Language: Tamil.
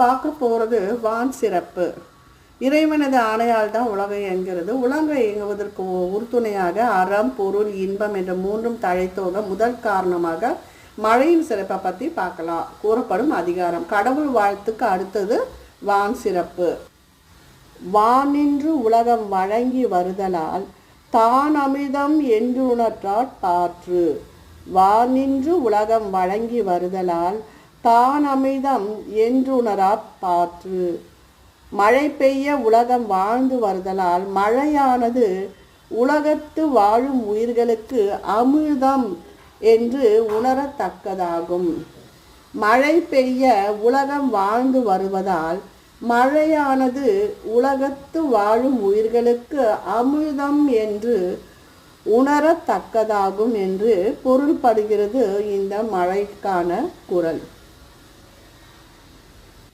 பார்க்க போகிறது வான் சிறப்பு. இறைவனது ஆணையால் தான் உலகம் இயங்குகிறது. உலகம் இயங்குவதற்கு உறுதுணையாக அறம், பொருள், இன்பம் என்ற மூன்றும் தழைத்தோங்க முதல் காரணமாக மழையின் சிறப்பை பற்றி பார்க்கலாம். கூறப்படும் அதிகாரம் கடவுள் வாழ்த்துக்கு அடுத்தது வான் சிறப்பு. வானின்று உலகம் வழங்கி வருதலால் தான் அமிர்தம் என்று உணர்த்தாற் பாற்று. வானின்று உலகம் வழங்கி வருதலால் தான் அமிர்தம் என்றுணராற் பாற்று. மழை பெய்ய உலகம் வாழ்ந்து வருதலால் மழையானது உலகத்து வாழும் உயிர்களுக்கு அமிர்தம் என்று உணரத்தக்கதாகும். மழை பெய்ய உலகம் வாழ்ந்து வருவதால் மழையானது உலகத்து வாழும் உயிர்களுக்கு அமிர்தம் என்று உணரத்தக்கதாகும் என்று பொருள்படுகிறது இந்த மழைக்கான குறள்.